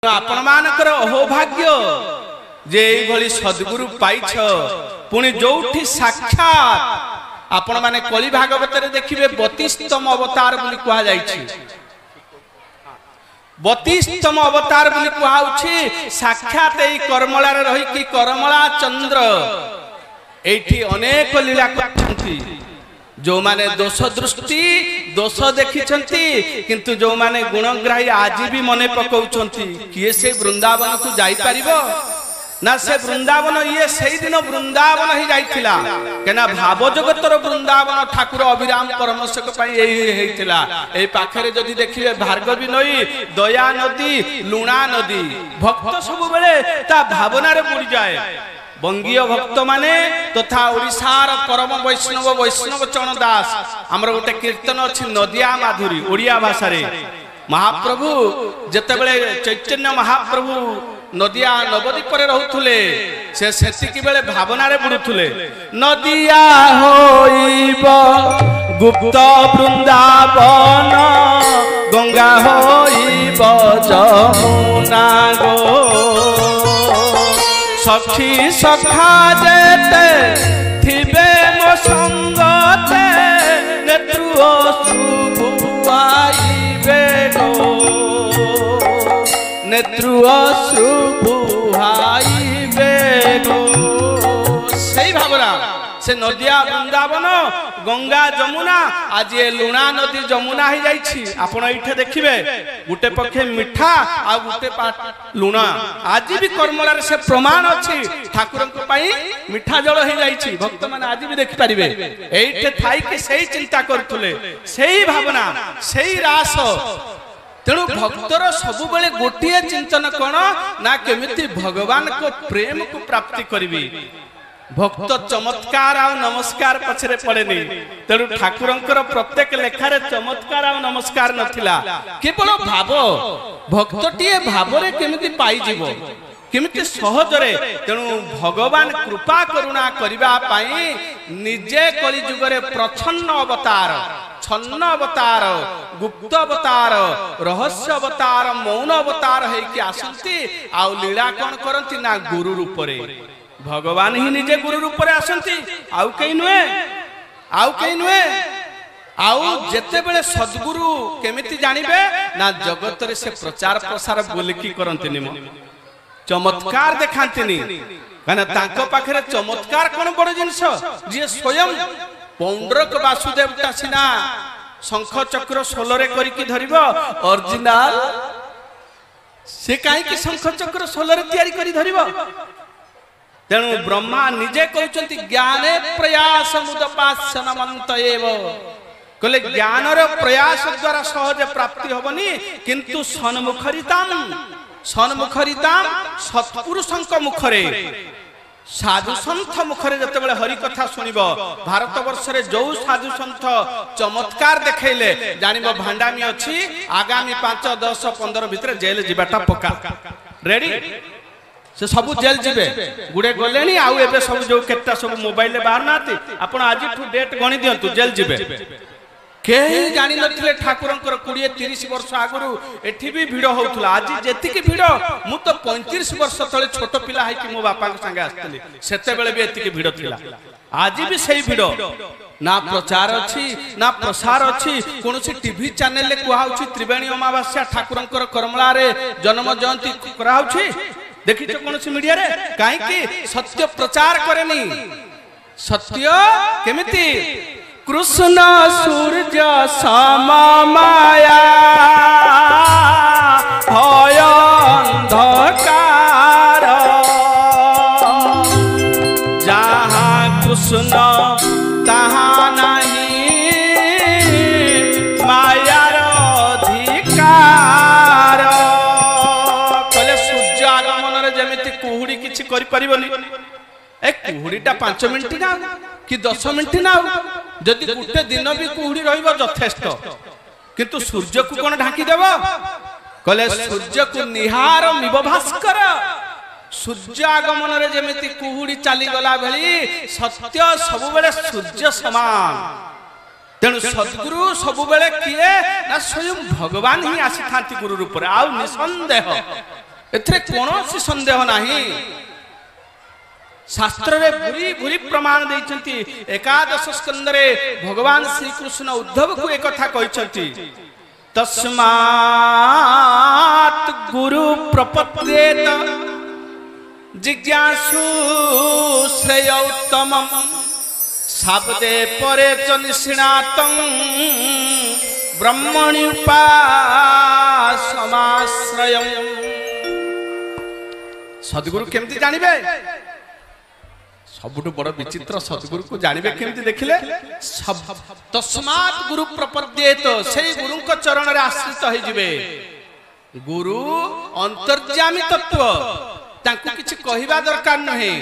आपण मानकर अहोभाग्य जे एभली सद्गुरु पाइछ पुणी जोठी साक्षात आपण माने कलि भागवत रे देखिबे 32तम अवतार बोली कहा जायछि 32तम अवतार बोली कहाउछि साक्षात एई कर्मला रे रही कि कर्मला चंद्र एठी अनेक लीला करछंती जो माने दोष दृष्टि दोष देखिछंती किंतु जो माने गुणग्राही आज भी मने पकाउछंती किए से वृंदावन को जाई परिबो ना से वृंदावन ये सही दिन वृंदावन ही जाइथिला केना भाव जगतर वृंदावन ठाकुर अभिराम परमहंसक पई एही हेतिला एई पाखरे जदी देखिबे भार्गवी नई दया नदी लुणा नदी भक्त सब बेले ता भावना रे बुडी जाए बंगीय भक्त माने तथा ओडिसार परम वैष्णव वैष्णव चरण दास हमर गोटे कीर्तन अछि नदिया माधुरी ओडिया भाषा रे महाप्रभु जते बेले चैतन्य महाप्रभु नदिया नवद्वीप रे रहउथुले से सेतिकी बेले भावना रे बुडुथुले नदिया होइब गुप्त वृंदावन गंगा होइब जमुना गो सखी सखा जेते थिबे मो संगते नेत्रु सुबुआइबे गो नेत्रु सुबुआइबे गो सही भावना से नदिया वृंदावन गंगा जमुना आज ये लुणा नदी जमुना ही जाइछि आपण इठे देखिबे गुटे पखे मिठा आ गुटे लुणा आज भी कर्मला रे से प्रमाण अछि ठाकुरन को पई मिठा जल ही जाइछि भक्त माने आज भी देखि परिबे एइठे थाई के सही चिंता करथुले सही भावना सही रास तेणु भक्तर सबु बेले गोटिए चिंतन कोन ना केमिति भगवान को प्रेम को प्राप्ति करिवि भक्त चमत्कार आ नमस्कार पछरे पड़ेनी तेणु ठाकुरंकर प्रत्येक लेखारे चमत्कार आ नमस्कार नथिला केवल भाव भक्तटिए भावरे केमिति पाई जीवो केमिति सहजरे तेणु भगवान कृपा करुणा करिबा पाई निजे कलि जुगरे प्रछन्न अवतार छन्न अवतार गुप्त अवतार रहस्य अवतार मौन अवतार है कि आसंती आ लीला कौन करंती ना गुरु रूप रे भगवान ही निजे गुरु रूप रे आसंती आउ कई नुए आउ जेते बेले सद्गुरु केमिति जानिबे ना जगत रे से प्रचार प्रसार बोलकी करंतिनी चमत्कार देखांतिनी काना तांको पाखरे चमत्कार कोन बड़ जिंस जे स्वयं पौंड्रक वासुदेव सिना शंख चक्र सोलरे करिकी धरिबो ओरिजिनल से काई कि शंख चक्र सोलरे तयारी करी धरिबो तेणु ब्रह्मा निजे कहउचंती ज्ञाने प्रयास मुदपासनमंत एव कहले ज्ञान रो प्रयास द्वारा सहज प्राप्ति होबनी किंतु सन्मुखरिताम सत्पुरुषंक मुखरे साधु सन्थ मुखरे जते बेले हरि कथा सुनिबो भारत वर्ष रे जो साधु सन्थ चमत्कार देखैले जानिबो भांडामी अछि आगामी 5 10 15 भितर जेल जिबाटा पक्का रेडी से सब जेल जीवे गुड़े गले आउ एबे सब जो केटा सब मोबाइल बाहर नाती आपण आज डेट गणी दियंतु जेल जीवे केही जानि नथिले ठाकुरंकर 20 30 वर्ष आगुरु एठी भी भिड़ होउतला आज जेति की भिड़ मु तो 35 वर्ष तळे छोट पिला है कि मो बापा के संगे आस्तली सेते बेले भी एति की भिड़ थिला आज भी सही भिड़ ना प्रचार अछि ना प्रसार अछि कोनोसी टीवी चैनल ले कुहाउछि त्रिवेणी अमावास्या ठाकुरंकर कर्मला रे जन्म जयंती कराउछि देखि तो कोनोसी मीडिया रे काहे कि सत्य प्रचार करेनी सत्य केमिति कृष्ण सूर्य समा माया भय अंधकार जहाँ कृष्ण तहाँ नहीं मायार अधिकार कहले सूर्य आगमन रे जेमिति कुहुड़ी किछि करि परिबनी ए कुहुड़ीटा 5 मिनिट ना कि 10 मिनिट ना जदि गुटे दिन भी कुहुड़ी रहिबो यथेष्ट किंतु सूर्य को कोन ढाकी देबो कहले सूर्य को निहार मिब भास्कर सूर्य आगमन रे जेमिति कुहुड़ी चली गला भली सत्य सब बेले सूर्य समान तेणु सद्गुरु सब बेले किए ना स्वयं भगवान ही आसी थांती गुरु रूप रे आउ निसंदेह एथरे कोनोसी संदेह नाही। शास्त्र रे भूरी भूरी प्रमाण देइचंती। एकादश स्कंद रे भगवान श्री कृष्ण उद्धव को एक कथा कहिचंती, तस्मात् गुरु प्रपद्येत जिज्ञासु श्रेय उत्तमम् शाब्दे परे च निष्णातं ब्रह्मणि उपासमाश्रयम्। सद्गुरु केमती जानिबे? सबुठ बड़ विचित्र सद्गुरु को जानवे केमती देखिले? तस्मात् गुरु प्रपद्येत, से गुरु को चरण रे आश्रित हो जिवे। गुरु अंतर्यामी तत्व, तांको किछि कहिबा दरकार नहे,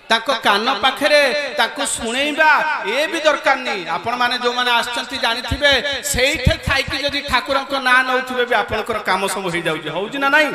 ताको कान पाखरे ताको सुनेइबा ए भी दरकार नहीं। आपण माने जो माने आछंती जानिथिबे सेइठे थाइकी जदि ठाकुरन को ना नउथिबे भी आपनकर काम सब हो जाउजी, होउजी ना नाही?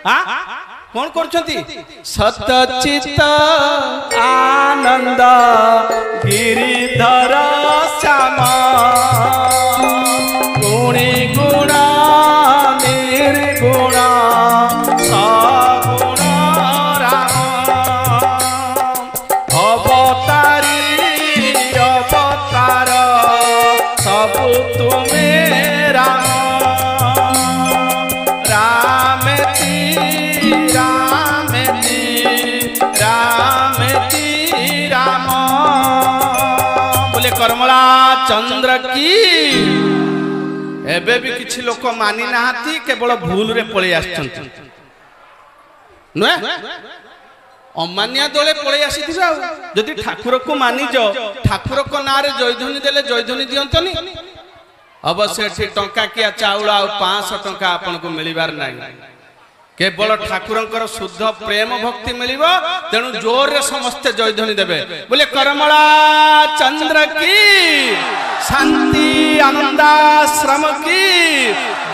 हां कौन करछंती? सतचित आनंद गिरिधर श्यामा गुणी गुणा निर्गुणा सगुण राम अवतारी अवतार सबु तुमे राम करमला चंद्र की। एबे भी किछि लोक मानि नाहाती, केवल भूल रे पळे आछंती नुए अमान्या दले पळे आसीथिबा। जदि ठाकुर को मानिज ठाकुर को नारे जयध्वनि देले जयध्वनि दियंतनी। अवश्य एठी टंका किया चाउल आ 500 टंका आपन को मिलिबार नाही। केवल ठाकुरंकर शुद्ध प्रेम भक्ति मिलिबो, तेणु जोर रे समस्त जयध्वनि देबे। बोले करमला चंद्र की, शांति आनंदाश्रम की,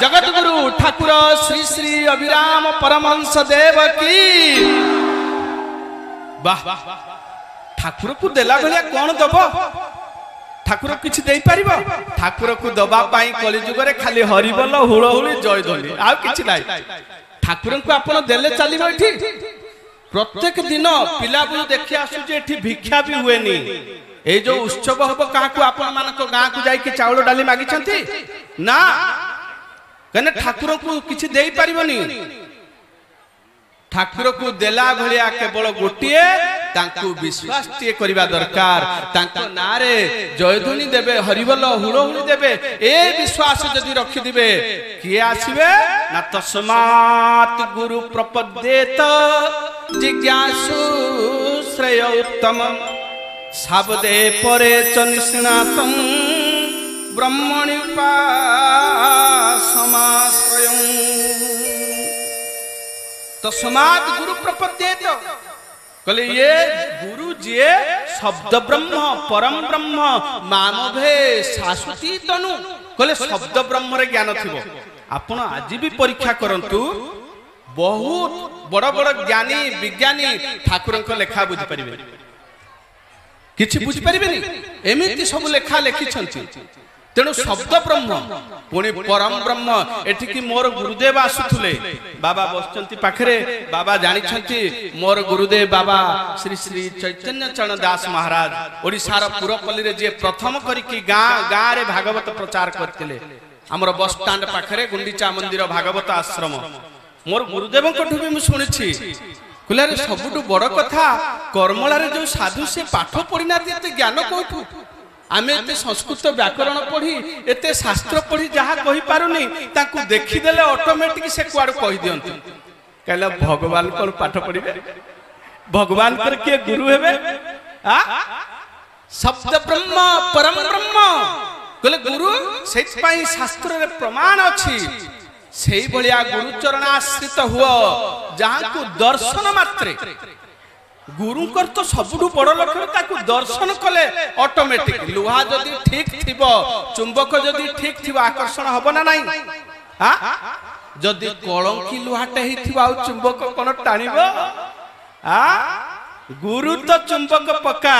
जगत गुरु ठाकुर श्री श्री अभिराम परमहंस देव की। वाह, ठाकुर को देला भलिया कोन दबो? ठाकुर किछि देई परिबो? ठाकुर को दबा पाई कलिजुग रे खाली हरिबल हुळहुळी जयध्वनि, आ किछि नाही। ठाकुर को आपन देले चलिबो। एठी प्रत्येक दिन पिला बुलु देखि आसुचे, एठी भिक्षा भी हुएनी। ए जो उत्सव हबो काहा को आपन मान को गां को जाई कि चाउल डाली मागी छंती ना, कने ठाकुर को किछि देई परिबोनी। ठाकुर को देला भलिया केवल गोटिए तांको विश्वास टिए करिबा दरकार। तांको नारे जयध्वनि देबे, हरिबल हुळहुळी देबे, ए विश्वास जदि रखि दिबे किए आसीबे ना। तस्मात् गुरु प्रपद्येत जिज्ञासु श्रेय उत्तमम् शाब्दे परे च निष्णातं ब्रह्मणि उपासमाश्रयम्। तस्मात् गुरु प्रपद्येत, कहले ये गुरु जी शब्द ब्रह्म परम ब्रह्म मानवे शाश्वती तनु। कहले शब्द ब्रह्म रे ज्ञान थिबो। आपण आज भी परीक्षा करंतु, बहुत बड़ बड़ ज्ञानी विज्ञानी ठाकुर को लेखा बुझी परिबे, किछि बुझी परिबेनी। एमिति सब लेखा लेखि छंती। तेणु शब्द ब्रह्म पुणी परम ब्रह्म। एठी कि मोर गुरुदेव आसुथुले, बाबा बसचंती पाखरे, बाबा जानि छंती मोर गुरुदेव बाबा श्री श्री चैतन्य चरण दास महाराज ओडिसार पुरपल्ली रे जे प्रथम करी कि गां रे भागवत प्रचार करथिले। हमर बस स्टैंड पाखरे गुंडीचा मंदिर भागवत आश्रम। मोर गुरुदेव कठु भी मु सुनिछि। कुलारे सबुटु बड़ कथा, कर्मला रे जो साधु से पाठ पढ़िना एते ज्ञान कोठु? आमे एते संस्कृत व्याकरण पढ़ी, एते शास्त्र पढ़ी, जहा कहि पारुनी ताकू देखि देले ऑटोमेटिक से कुआड कहि दियंती। कहले भगवान कोन पाठ पढ़िबे? भगवान कर के गुरु हेबे? आ शब्द ब्रह्म परम ब्रह्म कहले गुरु। सेति पई शास्त्र रे प्रमाण अछि। सेही भलिया गुरु चरण आश्रित हुओ, जहा को दर्शन मात्रे गुरु कर तो सबुठु बड़ लक्षण ताकू दर्शन कले ऑटोमेटिक। लुहा जदि ठीक थिबो, चुंबक जदि ठीक थिबो, आकर्षण हबो ना नाही? हां जदि कलंकी लुहाटे हिथिबो आ चुंबक कोन टाणिबो? हां गुरु तो चुंबक पक्का,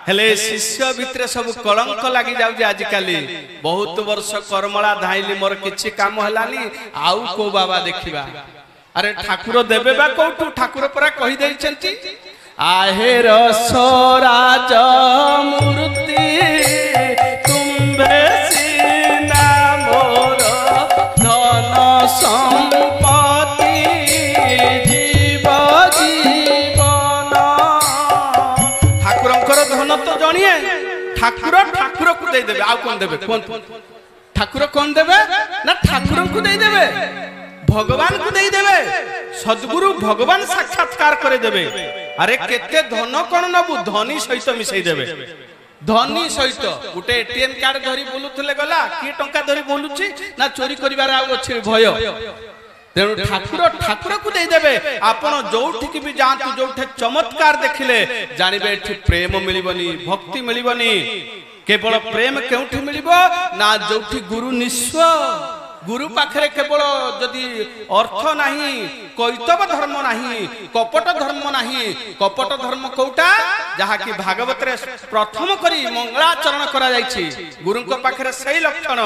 हेले शिष्य भितरे सब कलंक लागि जाउ जे आजिकाली। बहुत वर्ष कर्मला धाइली, मोर किछि काम हलानी, आउ को बाबा देखिबा। अरे ठाकुर देवे बा कोठू ठाकुर परा कहि दैछंती आहे रसराज मूर्ति तुम्बे सीना मोर धन संपत्ति जीव जीवन ठाकुरंकर धन तो जणिए ठाकुर ठाकुर को दे देबे आ कोन देबे कोन ठाकुर कोन देबे ना ठाकुर को दे देबे भगवान को दे देबे सद्गुरु भगवान साक्षात्कार करे देबे अरे केते धन कोन नबु धनी सहित मिसई देबे धनी सहित गुटे एटीएम कार्ड धरी बोलुथले गला की टंका धरी बोलुची ना चोरी करिवार आ अछि भय तेणु ठाकुर ठाकुर को दे देबे आपण जोठी भी जानतु जोठे चमत्कार देखिले जानिबे एठी प्रेम मिलिबनी भक्ति मिलिबनी केवल प्रेम केउठी मिलिबो ना जोठी गुरु निस्व गुरु पाखरे केवल जदि अर्थ नाही कैतव धर्म नाही कपट धर्म नाही कपट धर्म कोटा जहा कि भागवत रे प्रथम करी मंगलाचरण करा जायछि गुरुଙ୍କ पाखरे सही लक्षण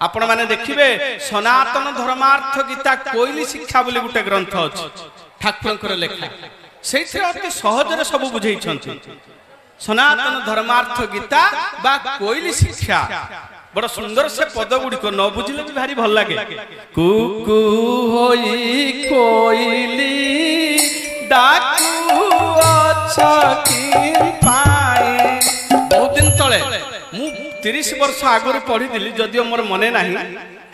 आपण माने देखिबे सनातन धर्मार्थ गीता कोइली शिक्षा बोली गुटे ग्रंथ अछि ठाकुरଙ୍କର लेखा सेथि अति सहज रे सब बुझै छथि सनातन धर्मार्थ गीता बा कोइली शिक्षा बड़ा सुंदर से पद गुड़िक न बुझिले भी भारी भल लगे कुकु होई कोइली डाकू अछकी पाए बहुत दिन तले मु 30 वर्ष आगुरी पढ़ी दिली जदियो मोर मने नाही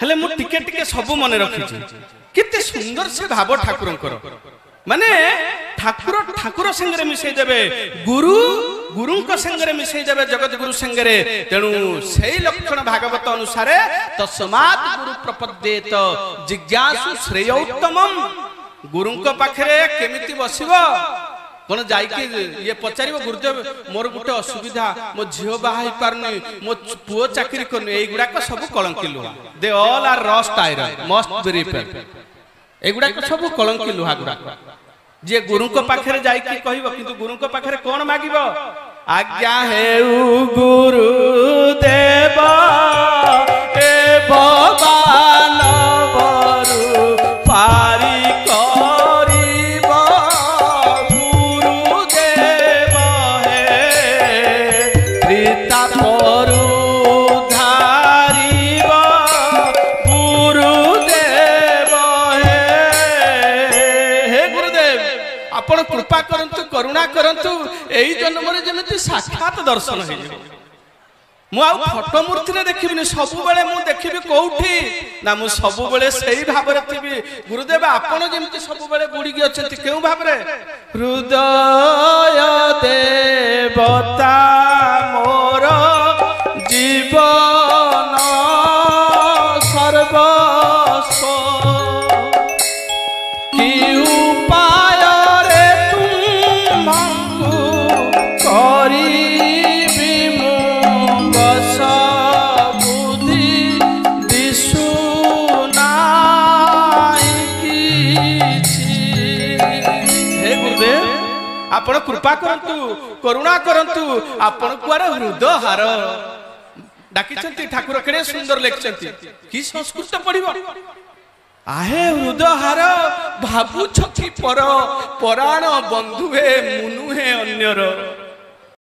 हेले मु टिके टिके सब मने रखिछि केते सुंदर से भाव ठाकुरंकर माने ठाकुर ठाकुर संगे मिसई देबे गुरु गुरुंक संगे मिसई देबे जगत गुरु संगे तेणु सेही लक्षण भागवत अनुसार तस्मात् गुरु प्रपद्येत जिज्ञासु श्रेयोत्तमम गुरुंक पाखरे केमिति बसिबो कोन जाई कि ये पचारिबो गुरुदेव मोर गुटे असुविधा मो झियो बाहाई पारनी मो पुओ चाकरी करनी एई गुडा को सब कलंकी लुहा दे all are rust iron must be repair एगुडा को सब कलंकी लुहा गुडा जे गुरु को पाखरे जाई कि कहिबो किंतु गुरु को पाखरे कोन मागिबो आज्ञा हेउ गुरु देव ए भगवान बरु पारी करिबो गुरु देव हे त्रिता परु धारिबो गुरु देव हे गुरुदेव आपण कृपा करंतु करुणा करंतु एई जन्म रे जेमिति साक्षात दर्शन हे मु आ फोटो मूर्ति रे देखिबिनी सब बेले मु देखिबी कोठी ना मु सब बेले सेही भाव रे थिबी गुरुदेव आपण जेमिति सब बेले बुडी गे अछंती केउ भाव रे हृदय देवता मोर जीवन सर्वस्व की उपाय रे तुमको करिबी मुंगस बुद्धि दिसु नाई किछि हे गुरुदेव आपण कृपा करंतु करुणा करंतु आपण कुआरे हृदय हार डाकिछंती ठाकुर केडे सुंदर लेखछंती की संस्कृत पढिबो आहे हृदय हार भाबु छकी पर पराण बंधु हे मुनु हे अन्यर